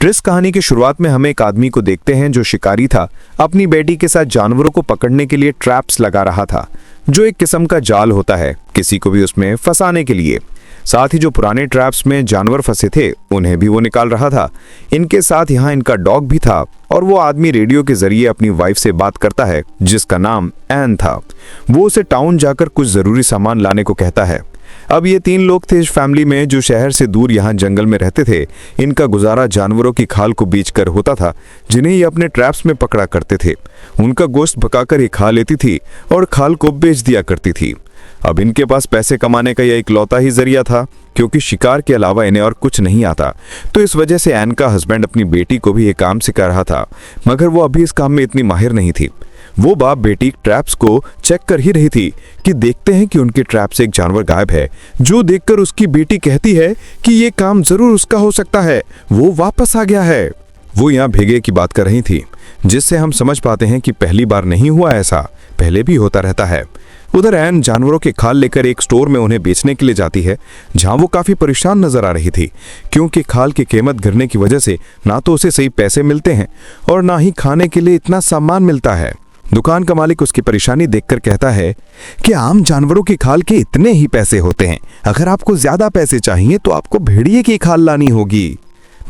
Tris कहानी की शुरुआत में हम एक आदमी को देखते हैं जो शिकारी था, अपनी बेटी के साथ जानवरों को पकड़ने के लिए ट्रैप्स लगा रहा था, जो एक किस्म का जाल होता है किसी को भी उसमें फंसाने के लिए। साथ ही जो पुराने ट्रैप्स में जानवर फंसे थे उन्हें भी वो निकाल रहा था। इनके साथ यहाँ इनका डॉग भी था और वो आदमी रेडियो के जरिए अपनी वाइफ से बात करता है जिसका नाम एन था। वो उसे टाउन जाकर कुछ जरूरी सामान लाने को कहता है। अब ये 3 लोग थे इस फैमिली में जो शहर से दूर यहाँ जंगल में रहते थे। इनका गुजारा जानवरों की खाल को बेचकर होता था जिन्हें ये अपने ट्रैप्स में पकड़ा करते थे। उनका गोश्त पकाकर ये खा लेती थी और खाल को बेच दिया करती थी। अब इनके पास पैसे कमाने का यह इकलौता ही जरिया था क्योंकि शिकार के अलावा इन्हें और कुछ नहीं आता। तो इस वजह से एन का हस्बैंड अपनी बेटी को भी ये काम सिखा रहा था, मगर वो अभी इस काम में इतनी माहिर नहीं थी। वो बाप बेटी ट्रैप्स को चेक कर ही रही थी कि देखते हैं कि उनके ट्रैप से एक जानवर गायब है, जो देखकर उसकी बेटी कहती है कि ये काम जरूर उसका हो सकता है, वो वापस आ गया है। वो यहाँ भेगे की बात कर रही थी, जिससे हम समझ पाते हैं कि पहली बार नहीं हुआ, ऐसा पहले भी होता रहता है। उधर एन जानवरों के खाल लेकर एक स्टोर में उन्हें बेचने के लिए जाती है, जहां वो काफी परेशान नजर आ रही थी क्योंकि खाल की कीमत गिरने की वजह से ना तो उसे सही पैसे मिलते हैं और ना ही खाने के लिए इतना सामान मिलता है। दुकान का मालिक उसकी परेशानी देखकर कहता है कि आम जानवरों की खाल के इतने ही पैसे होते हैं, अगर आपको ज्यादा पैसे चाहिए तो आपको भेड़िए की खाल लानी होगी।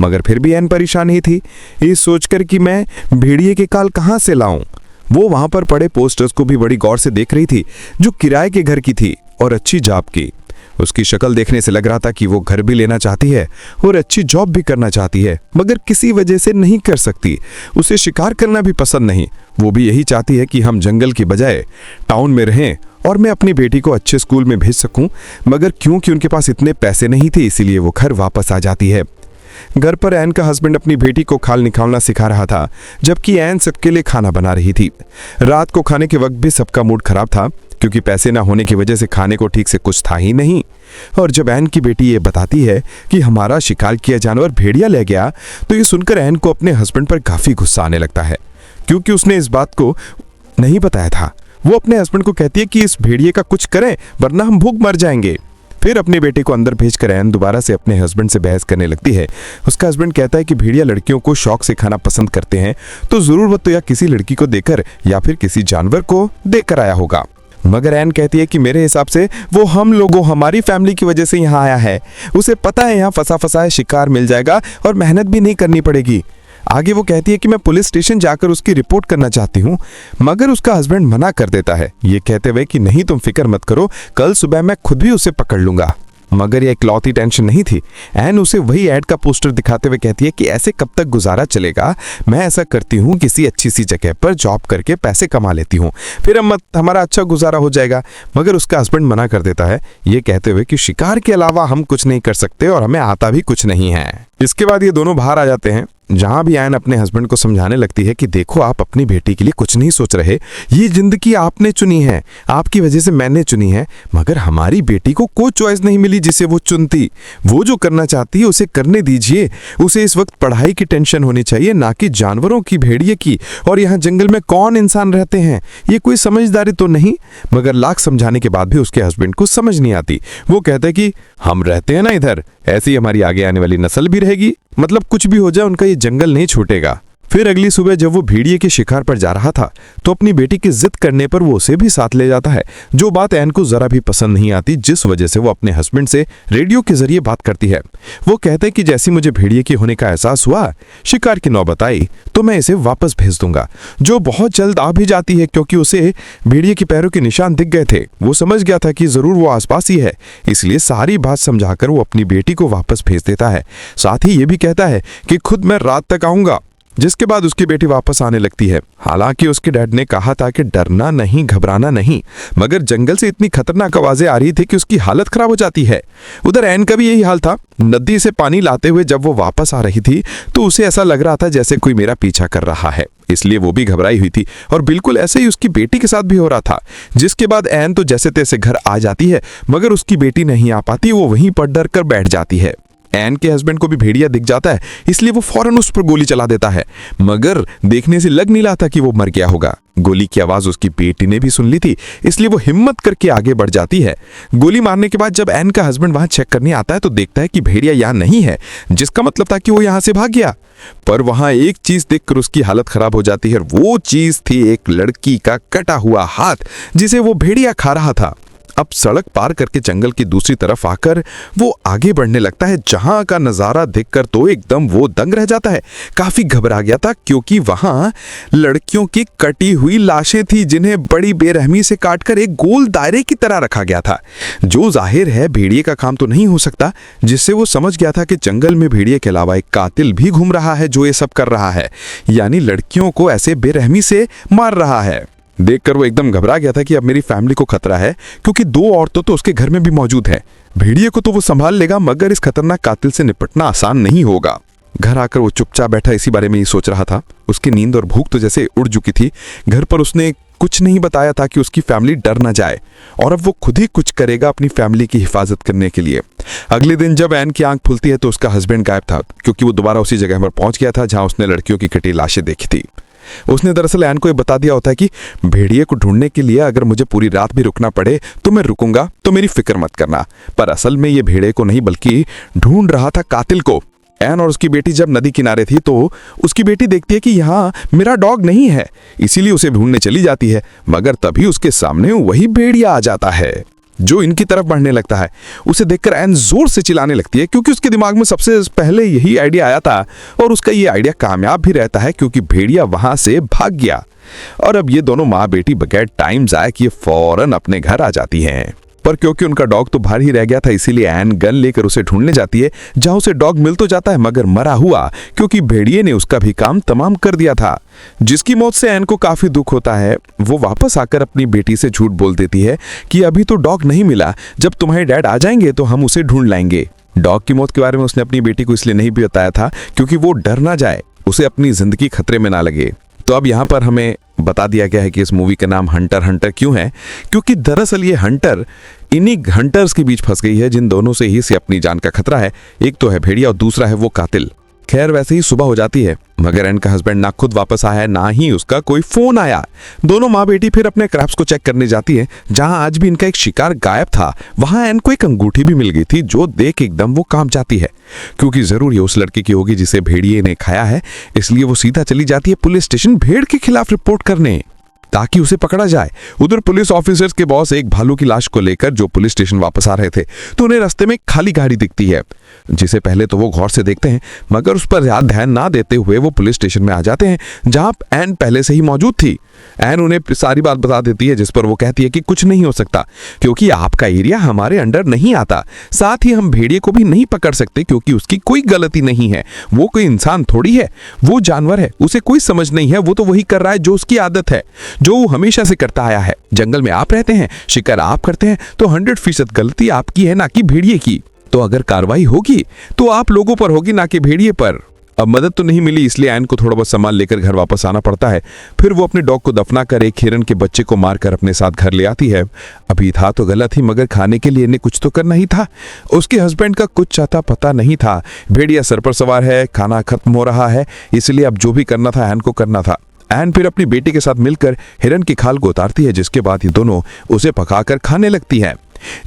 मगर फिर भी एन परेशान ही थी, इस सोचकर कि मैं भेड़िए की खाल कहाँ से लाऊं। वो वहां पर पड़े पोस्टर्स को भी बड़ी गौर से देख रही थी जो किराए के घर की थी और अच्छी जॉब की। उसकी शक्ल देखने से लग रहा था कि वो घर भी लेना चाहती है और अच्छी जॉब भी करना चाहती है, मगर किसी वजह से नहीं कर सकती। उसे शिकार करना भी पसंद नहीं। वो भी यही चाहती है कि हम जंगल की बजाय टाउन में रहें और मैं अपनी बेटी को अच्छे स्कूल में भेज सकूं, मगर क्योंकि उनके पास इतने पैसे नहीं थे इसीलिए वो घर वापस आ जाती है। घर पर एन का हस्बैंड अपनी बेटी को खाल निकालना सिखा रहा था, जबकि एन सबके लिए खाना बना रही थी। रात को खाने के वक्त भी सबका मूड खराब था क्योंकि पैसे ना होने की वजह से खाने को ठीक से कुछ था ही नहीं। और जब एन की बेटी ये बताती है कि हमारा शिकार किया जानवर भेड़िया ले गया, तो ये सुनकर एन को अपने हस्बैंड पर काफी गुस्सा आने लगता है क्योंकि उसने इस बात को नहीं बताया था। वो अपने हस्बैंड को कहती है कि इस भेड़िए का कुछ करें वरना हम भूख मर जाएंगे। फिर अपने बेटे को अंदर भेजकर एन दोबारा से अपने हस्बैंड से बहस करने लगती है। उसका हस्बैंड कहता है कि भेड़िया लड़कियों को शौक से खाना पसंद करते हैं, तो जरूर वो तो या किसी लड़की को देकर या फिर किसी जानवर को देकर आया होगा। मगर एन कहती है कि मेरे हिसाब से वो हम लोगों हमारी फैमिली की वजह से यहाँ आया है। उसे पता है यहाँ फंसा फंसा है शिकार मिल जाएगा और मेहनत भी नहीं करनी पड़ेगी। आगे वो कहती है कि मैं पुलिस स्टेशन जाकर उसकी रिपोर्ट करना चाहती हूँ, मगर उसका हस्बैंड मना कर देता है, ये कहते हुए कि नहीं तुम फिक्र मत करो, कल सुबह मैं खुद भी उसे पकड़ लूंगा। मगर यह इकलौती टेंशन नहीं थी। एन उसे वही ऐड का पोस्टर दिखाते हुए कहती है कि ऐसे कब तक गुजारा चलेगा, मैं ऐसा करती हूँ किसी अच्छी सी जगह पर जॉब करके पैसे कमा लेती हूँ, फिर हमारा अच्छा गुजारा हो जाएगा। मगर उसका हस्बैंड मना कर देता है, ये कहते हुए कि शिकार के अलावा हम कुछ नहीं कर सकते और हमें आता भी कुछ नहीं है। इसके बाद ये दोनों बाहर आ जाते हैं, जहां भी एन अपने हस्बैंड को समझाने लगती है कि देखो आप अपनी बेटी के लिए कुछ नहीं सोच रहे, ये जिंदगी आपने चुनी है, आपकी वजह से मैंने चुनी है, मगर हमारी बेटी को कोई चॉइस नहीं मिली जिसे वो चुनती। वो जो करना चाहती है उसे करने दीजिए। उसे इस वक्त पढ़ाई की टेंशन होनी चाहिए, ना कि जानवरों की, भेड़िए की। और यहाँ जंगल में कौन इंसान रहते हैं, ये कोई समझदारी तो नहीं। मगर लाख समझाने के बाद भी उसके हस्बैंड को समझ नहीं आती। वो कहते हैं कि हम रहते हैं ना इधर, ऐसी हमारी आगे आने वाली नस्ल भी रहेगी, मतलब कुछ भी हो जाए उनका ये जंगल नहीं छूटेगा। फिर अगली सुबह जब वो भेड़िए के शिकार पर जा रहा था तो अपनी बेटी की जिद करने पर वो उसे भी साथ ले जाता है, जो बात एन को जरा भी पसंद नहीं आती, जिस वजह से वो अपने हस्बैंड से रेडियो के जरिए बात करती है। वो कहते हैं कि जैसे मुझे भेड़िए के होने का एहसास हुआ, शिकार की नौबत आई, तो मैं इसे वापस भेज दूंगा, जो बहुत जल्द आ भी जाती है क्योंकि उसे भेड़िए के पैरों के निशान दिख गए थे। वो समझ गया था कि जरूर वो आसपास ही है, इसलिए सारी बात समझाकर वो अपनी बेटी को वापस भेज देता है। साथ ही ये भी कहता है कि खुद मैं रात तक आऊंगा, जिसके बाद उसकी बेटी वापस आने लगती है। हालांकि उसके डैड ने कहा था कि डरना नहीं, घबराना नहीं, मगर जंगल से इतनी खतरनाक आवाजें आ रही थी कि उसकी हालत खराब हो जाती है। उधर एन का भी यही हाल था। नदी से पानी लाते हुए जब वो वापस आ रही थी तो उसे ऐसा लग रहा था जैसे कोई मेरा पीछा कर रहा है, इसलिए वो भी घबराई हुई थी। और बिल्कुल ऐसे ही उसकी बेटी के साथ भी हो रहा था। जिसके बाद एन तो जैसे तैसे घर आ जाती है, मगर उसकी बेटी नहीं आ पाती। वो वहीं पर डर कर बैठ जाती है। एन के हस्बैंड को भी भेड़िया दिख जाता है, इसलिए वो फौरन उस पर गोली चला देता है, मगर देखने से लग नहीं रहा था कि वो मर गया होगा। गोली की आवाज उसकी बेटी ने भी सुन ली थी, इसलिए वो हिम्मत करके आगे बढ़ जाती है। गोली मारने के बाद जब एन का हस्बैंड वहां चेक करने आता है तो देखता है कि भेड़िया यहाँ नहीं है, जिसका मतलब था कि वो यहाँ से भाग गया। पर वहां एक चीज देखकर उसकी हालत खराब हो जाती है। वो चीज थी एक लड़की का कटा हुआ हाथ जिसे वो भेड़िया खा रहा था। अब सड़क पार करके जंगल की दूसरी तरफ आकर वो आगे बढ़ने लगता है। जहां का नजारा देखकर तो एकदम वो दंग रह जाता है। काफी घबरा गया था क्योंकि वहां लड़कियों की कटी हुई लाशें थी जिन्हें बड़ी बेरहमी से काटकर एक गोल दायरे की तरह रखा गया था, जो जाहिर है भेड़िए का काम तो नहीं हो सकता। जिससे वो समझ गया था कि जंगल में भेड़िए के अलावा एक कातिल भी घूम रहा है जो ये सब कर रहा है, यानी लड़कियों को ऐसे बेरहमी से मार रहा है। देखकर वो एकदम घबरा गया था कि अब मेरी फैमिली को खतरा है, क्योंकि 2 औरतें तो उसके घर में भी मौजूद हैं। भेड़िए को तो वो संभाल लेगा, मगर इस खतरनाक कातिल से निपटना आसान नहीं होगा। घर आकर वो चुपचाप बैठा इसी बारे में ही सोच रहा था। उसकी नींद और भूख तो जैसे उड़ चुकी थी। घर पर उसने कुछ नहीं बताया था कि उसकी फैमिली डर ना जाए, और अब वो खुद ही कुछ करेगा अपनी फैमिली की हिफाजत करने के लिए। अगले दिन जब एन की आंख खुलती है तो उसका हस्बैंड गायब था, क्योंकि वो दोबारा उसी जगह पर पहुंच गया था जहां उसने लड़कियों की कटी लाशें देखी थी। उसने दरअसल एन को ये बता दिया होता है कि भेड़िए को ढूंढने के लिए अगर मुझे पूरी रात भी रुकना पड़े तो मैं रुकूंगा, तो मेरी फिक्र मत करना। पर असल में ये भेड़िए को नहीं बल्कि ढूंढ रहा था कातिल को। एन और उसकी बेटी जब नदी किनारे थी तो उसकी बेटी देखती है कि यहाँ मेरा डॉग नहीं है, इसीलिए उसे ढूंढने चली जाती है। मगर तभी उसके सामने वही भेड़िया आ जाता है जो इनकी तरफ बढ़ने लगता है। उसे देखकर एन जोर से चिल्लाने लगती है, क्योंकि उसके दिमाग में सबसे पहले यही आइडिया आया था, और उसका ये आइडिया कामयाब भी रहता है क्योंकि भेड़िया वहां से भाग गया। और अब ये दोनों माँ बेटी बगैर टाइम जाए किए फौरन अपने घर आ जाती हैं। पर क्योंकि उनका डॉग तो बाहर ही रह गया था, इसीलिए एन गन लेकर उसे ढूंढने जाती है, जहां उसे डॉग मिल तो जाता है मगर मरा हुआ, क्योंकि भेड़िए ने उसका भी काम तमाम कर दिया था। जिसकी मौत से एन को काफी दुख होता है। वो वापस आकर अपनी बेटी से झूठ बोल देती है कि अभी तो डॉग नहीं मिला, जब तुम्हारे डैड आ जाएंगे तो हम उसे ढूंढ लाएंगे। डॉग की मौत के बारे में उसने अपनी बेटी को इसलिए नहीं भी बताया था क्योंकि वो डर ना जाए, उसे अपनी जिंदगी खतरे में ना लगे। तो अब यहाँ पर हमें बता दिया गया है कि इस मूवी का नाम हंटर हंटर क्यों है, क्योंकि दरअसल ये हंटर इन्हीं हंटर्स के बीच फंस गई है जिन दोनों से ही से अपनी जान का खतरा है। एक तो है भेड़िया और दूसरा है वो कातिल। खैर वैसे ही सुबह हो जाती है, मगर एन का हस्बैंड ना खुद वापस आया है ना ही उसका कोई फोन आया। दोनों माँ बेटी फिर अपने क्रैप्स को चेक करने जाती है, जहां आज भी इनका एक शिकार गायब था। वहां एन को एक अंगूठी भी मिल गई थी जो देख एकदम वो कांप जाती है, क्योंकि जरूर ये उस लड़के की होगी जिसे भेड़िए ने खाया है। इसलिए वो सीधा चली जाती है पुलिस स्टेशन भेड़ के खिलाफ रिपोर्ट करने, ताकि उसे पकड़ा जाए। उधर पुलिस ऑफिसर्स के बॉस एक भालू की लाश को लेकर जो पुलिस स्टेशन वापस आ रहे थे, तो उन्हें रास्ते में खाली गाड़ी दिखती है, जिसे पहले तो वो गौर से देखते हैं, मगर उस पर ज्यादा ध्यान ना देते हुए वो पुलिस स्टेशन में आ जाते हैं जहां एन पहले से ही मौजूद थी। एन उन्हें सारी बात बता देती है, जिस पर वो कहती है कि कुछ नहीं हो सकता क्योंकि आपका एरिया हमारे अंडर नहीं आता। साथ ही हम भेड़िए को भी नहीं पकड़ सकते क्योंकि उसकी कोई गलती नहीं है। वो कोई इंसान थोड़ी है, वो जानवर है, उसे कोई समझ नहीं है। वो तो वही कर रहा है जो उसकी आदत है, जो वो हमेशा से करता आया है। जंगल में आप रहते हैं, शिकार आप करते हैं, तो 100% गलती आपकी है ना कि भेड़िए की। तो अगर कार्रवाई होगी तो आप लोगों पर होगी ना कि भेड़िए पर। अब मदद तो नहीं मिली, इसलिए एन को थोड़ा बहुत सामान लेकर घर वापस आना पड़ता है। फिर वो अपने डॉग को दफना कर एक हिरन के बच्चे को मारकर अपने साथ घर ले आती है। अभी था तो गलत ही, मगर खाने के लिए इन्हें कुछ तो करना ही था। उसके हस्बैंड का कुछ आता पता नहीं था। भेड़िया सर पर सवार है, खाना खत्म हो रहा है, इसलिए अब जो भी करना था एन को करना था। एन फिर अपनी बेटी के साथ मिलकर हिरन की खाल को उतारती है, जिसके बाद ये दोनों उसे पकाकर खाने लगती है।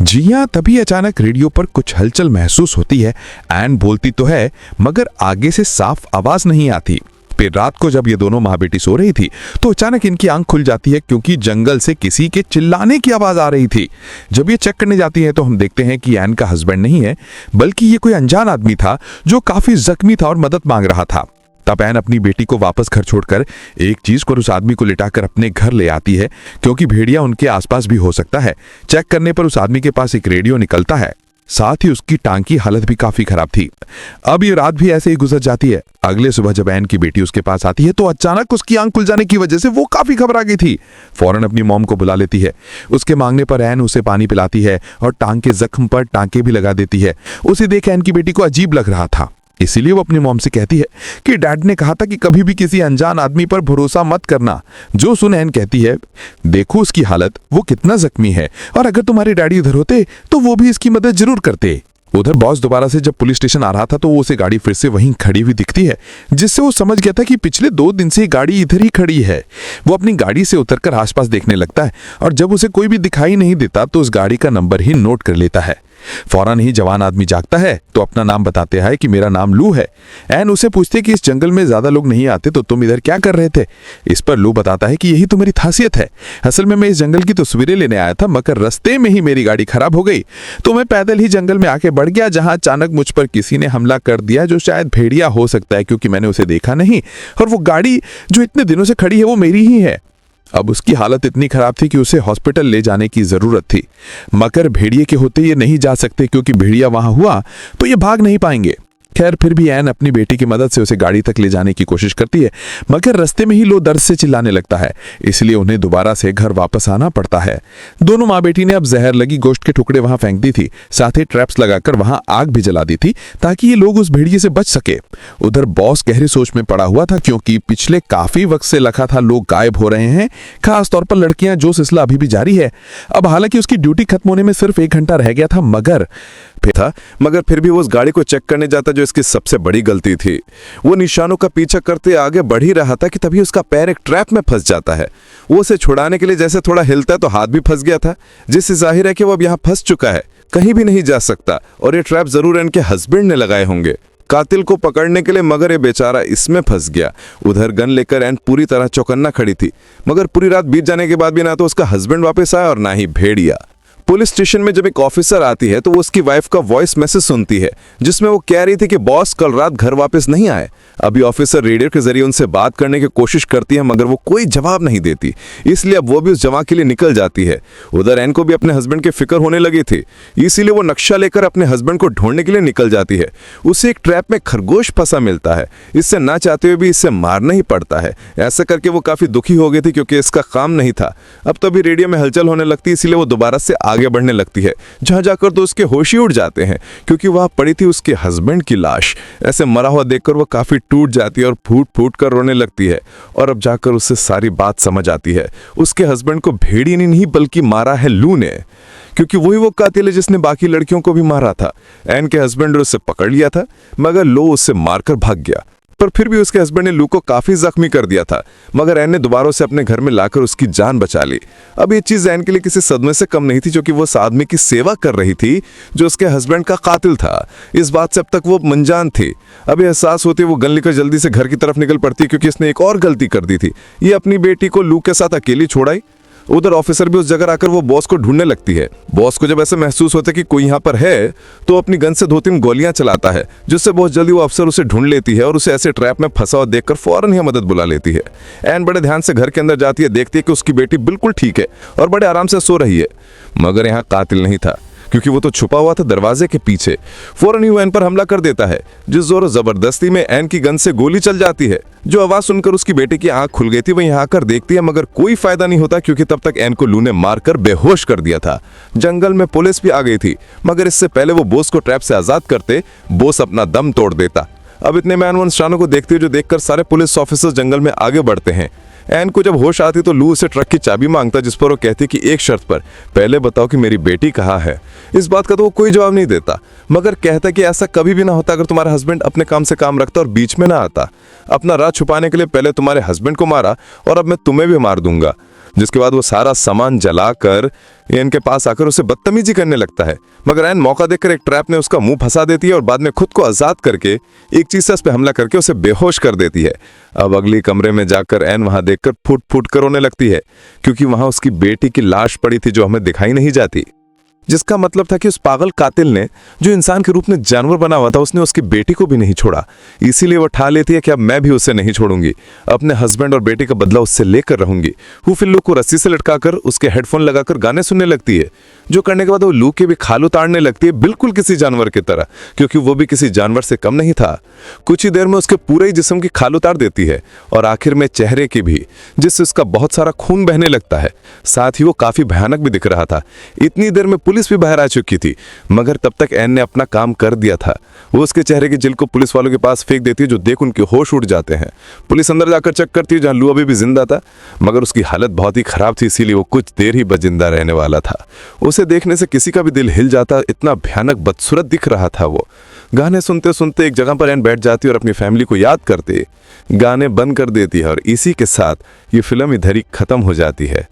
जी हां, तभी अचानक रेडियो पर कुछ हलचल महसूस होती है। एन बोलती तो है मगर आगे से साफ आवाज नहीं आती। फिर रात को जब ये दोनों माँ बेटी सो रही थी तो अचानक इनकी आंख खुल जाती है, क्योंकि जंगल से किसी के चिल्लाने की आवाज आ रही थी। जब ये चेक करने जाती है तो हम देखते हैं कि एन का हस्बैंड नहीं है, बल्कि ये कोई अनजान आदमी था जो काफी जख्मी था और मदद मांग रहा था। तब एन अपनी बेटी को वापस घर छोड़कर एक चीज पर उस आदमी को लिटाकर अपने घर ले आती है, क्योंकि भेड़िया उनके आसपास भी हो सकता है। चेक करने पर उस आदमी के पास एक रेडियो निकलता है, साथ ही उसकी टांग की हालत भी काफी खराब थी। अब ये रात भी ऐसे ही गुजर जाती है। अगले सुबह जब एन की बेटी उसके पास आती है तो अचानक उसकी आंख खुल जाने की वजह से वो काफी घबरा गई थी। फौरन अपनी मॉम को बुला लेती है। उसके मांगने पर एन उसे पानी पिलाती है और टांग के जख्म पर टांके भी लगा देती है। उसे देख एन की बेटी को अजीब लग रहा था, इसीलिए वो अपनी मॉम से कहती है कि डैड ने कहा था कि कभी भी किसी अनजान आदमी पर भरोसा मत करना। जो सुन एन कहती है, देखो उसकी हालत, वो कितना जख्मी है, और अगर तुम्हारे डैडी इधर होते तो वो भी इसकी मदद जरूर करते। उधर बॉस दोबारा से जब पुलिस स्टेशन आ रहा था तो वो उसे गाड़ी फिर से वहीं खड़ी हुई दिखती है, जिससे वो समझ गया था कि पिछले 2 दिन से गाड़ी इधर ही खड़ी है। वो अपनी गाड़ी से उतरकर आसपास देखने लगता है, और जब उसे कोई भी दिखाई नहीं देता तो उस गाड़ी का नंबर ही नोट कर लेता है। फौरन ही जवान आदमी जागता है तो अपना नाम बताते हैं कि मेरा नाम लू है। एन उसे पूछते कि इस जंगल में ज्यादा लोग नहीं आते तो तुम इधर क्या कर रहे थे। इस पर लू बताता है कि यही तो मेरी खासियत है, असल में मैं इस जंगल की तस्वीरें लेने आया था मगर रास्ते में ही मेरी गाड़ी खराब हो गई तो मैं पैदल ही जंगल में आके बढ़ गया, जहां अचानक मुझ पर किसी ने हमला कर दिया जो शायद भेड़िया हो सकता है क्योंकि मैंने उसे देखा नहीं, और वो गाड़ी जो इतने दिनों से खड़ी है वो मेरी ही है। अब उसकी हालत इतनी खराब थी कि उसे हॉस्पिटल ले जाने की जरूरत थी, मगर भेड़िए के होते ये नहीं जा सकते क्योंकि भेड़िया वहां हुआ तो ये भाग नहीं पाएंगे। खैर फिर भी एन अपनी बेटी की मदद से उसे गाड़ी तक ले जाने की कोशिश करती है मगर रास्ते में ही लो दर्द से चिल्लाने लगता है, इसलिए उन्हें दोबारा से घर वापस आना पड़ता है। दोनों माँ बेटी ने अब जहर लगी गोश्त के टुकड़े वहां फेंक दी थी, साथ ही ट्रैप्स लगाकर वहां आग भी जला दी थी ताकि ये लोग उस भेड़िए से बच सके। उधर बॉस गहरी सोच में पड़ा हुआ था क्योंकि पिछले काफी वक्त से लगा था लोग गायब हो रहे हैं, खासतौर पर लड़कियां, जो सिलसिला अभी भी जारी है। अब हालांकि उसकी ड्यूटी खत्म होने में सिर्फ 1 घंटा रह गया था मगर फिर भी वो उस गाड़ी को चेक करने जाता जो इसकी सबसे बड़ी गलती थी। वो निशानों का पीछा करते आगे बढ़ ही रहा था कि तभी उसका पैर एक ट्रैप में फंस जाता है। वो उसे छुड़ाने के लिए जैसे थोड़ा हिलता है तो हाथ भी फंस गया था, जिससे जाहिर है कि वो अब यहाँ फंस चुका है, कहीं भी नहीं जा सकता, और ये ट्रैप जरूर इनके हस्बैंड ने लगाए होंगे कातिल को पकड़ने के लिए, मगर ये बेचारा इसमें फंस गया। उधर गन लेकर एन पूरी तरह चौकन्ना खड़ी थी, मगर पूरी रात बीत जाने के बाद भी ना तो उसका हस्बैंड वापस आया और ना ही भेड़िया। पुलिस स्टेशन में जब एक ऑफिसर आती है तो वो उसकी वाइफ का वॉइस मैसेज सुनती है जिसमें वो कह रही थी कि बॉस कल रात घर वापस नहीं आए। अभी ऑफिसर रेडियो के जरिए उनसे बात करने की कोशिश करती है मगर वो कोई जवाब नहीं देती, इसलिए अब वो भी उस जगह के लिए निकल जाती है। उधर एन को भी अपने हस्बैंड की फिक्र होने लगी थी, इसीलिए वो नक्शा लेकर अपने हस्बैंड को ढूंढने के लिए निकल जाती है। उसे एक ट्रैप में खरगोश फंसा मिलता है, इससे ना चाहते हुए भी इसे मारना ही पड़ता है। ऐसा करके वो काफी दुखी हो गई थी क्योंकि इसका काम नहीं था। अब तो अभी रेडियो में हलचल होने लगती है, इसीलिए वो दोबारा से आगे बढ़ने लगती है, जहां जाकर तो उसके होश ही उड़ जाते हैं क्योंकि वहां पड़ी थी उसके हस्बैंड की लाश। ऐसे मरा हुआ देखकर वो काफी टूट जाती है और फूट फूट कर रोने लगती है, और अब जाकर उसे सारी बात समझ आती है। उसके हस्बैंड को भेड़िए ने नहीं बल्कि मारा है लू ने, क्योंकि वही वो कातिल है जिसने बाकी लड़कियों को भी मारा था। एन के हस्बैंड ने उसे पकड़ लिया था मगर लो उससे मारकर भाग गया, पर फिर भी उसके हस्बैंड ने लू को काफी जख्मी कर दिया था, मगर एन ने दोबारा से अपने घर में लाकर उसकी जान बचा ली। अब ये चीज एन के लिए किसी सदमे से कम नहीं थी, क्योंकि वो उस आदमी की सेवा कर रही थी जो उसके हस्बैंड का कातिल था। इस बात से अब तक वो अनजान थी। अब एहसास होते वो गन लेकर जल्दी से घर की तरफ निकल पड़ती क्योंकि इसने एक और गलती कर दी थी, ये अपनी बेटी को लू के साथ अकेली छोड़ाई। उधर ऑफिसर भी उस जगह आकर वो बॉस को ढूंढने लगती है। बॉस को जब ऐसे महसूस होता है कि कोई यहाँ पर है तो अपनी गन से 2-3 गोलियां चलाता है, जिससे बहुत जल्दी वो अफसर उसे ढूंढ लेती है और उसे ऐसे ट्रैप में फंसा हुआ देखकर फौरन ही मदद बुला लेती है। एन बड़े ध्यान से घर के अंदर जाती है, देखती है कि उसकी बेटी बिल्कुल ठीक है और बड़े आराम से सो रही है, मगर यहाँ कातिल नहीं था क्योंकि वो तो छुपा हुआ था दरवाजे के पीछे। फौरन ही वो एन पर हमला कर देता है, जिस जोर जबरदस्ती में एन की गन से गोली चल जाती है। जो आवाज सुनकर उसकी बेटी की आंख खुल गई थी, वह यहाँ आकर देखती है, मगर कोई फायदा नहीं होता क्योंकि तब तक एन को लू ने मारकर बेहोश कर दिया था। जंगल में पुलिस भी आ गई थी, मगर इससे पहले वो बोस को ट्रैप से आजाद करते, बोस अपना दम तोड़ देता। अब इतने में एन शानों को देखती है, जो देखकर सारे पुलिस ऑफिसर जंगल में आगे बढ़ते हैं। एन को जब होश आती तो लू उसे ट्रक की चाबी मांगता, जिस पर वो कहती कि एक शर्त पर, पहले बताओ कि मेरी बेटी कहाँ है। इस बात का तो वो कोई जवाब नहीं देता, मगर कहता कि ऐसा कभी भी ना होता अगर तुम्हारा हस्बैंड अपने काम से काम रखता और बीच में ना आता। अपना राज छुपाने के लिए पहले तुम्हारे हस्बैंड को मारा और अब मैं तुम्हें भी मार दूंगा। जिसके बाद वो सारा सामान जलाकर एन के पास आकर उसे बदतमीजी करने लगता है, मगर एन मौका देखकर एक ट्रैप ने उसका मुंह फंसा देती है और बाद में खुद को आजाद करके एक चीज से उस पर हमला करके उसे बेहोश कर देती है। अब अगली कमरे में जाकर एन वहां देखकर फुट फुट कर रोने लगती है, क्योंकि वहां उसकी बेटी की लाश पड़ी थी जो हमें दिखाई नहीं जाती, जिसका मतलब था कि उस पागल कातिल ने, जो इंसान के रूप में जानवर बना हुआ था, उसने उसकी बेटी को भी नहीं छोड़ा। इसीलिए वो ठा लेती है कि अब मैं भी उसे नहीं छोड़ूंगी, अपने हस्बैंड और बेटी का बदला उससे लेकर रहूंगी। वो फिर लू को रस्सी से लटकाकर उसके हेडफोन लगाकर गाने सुनने लगती है, जो करने के बाद वो लू के भी खाल उतारने लगती है, बिल्कुल किसी जानवर की तरह, क्योंकि वो भी किसी जानवर से कम नहीं था। कुछ ही देर में उसके पूरे ही जिस्म की खाल उतार देती है और आखिर में चेहरे की भी, जिससे उसका बहुत सारा खून बहने लगता है। साथ ही वो काफी भयानक भी दिख रहा था। इतनी देर में पुलिस भी बाहर आ चुकी थी, मगर तब तक एन ने अपना काम कर दिया था। वो उसके चेहरे की जिल को पुलिस वालों के पास फेंक देती है, जो देख उनके होश उड़ जाते हैं। पुलिस अंदर जाकर चेक करती है, जहां लू अभी भी जिंदा था, मगर उसकी हालत बहुत ही खराब थी, इसीलिए वो कुछ देर ही बजिंदा रहने वाला था। उसे देखने से किसी का भी दिल हिल जाता, इतना भयानक बदसूरत दिख रहा था वो। गाने सुनते सुनते एक जगह पर एन बैठ जाती और अपनी फैमिली को याद करते गाने बंद कर देती है, और इसी के साथ ये फिल्म इधर ही खत्म हो जाती है।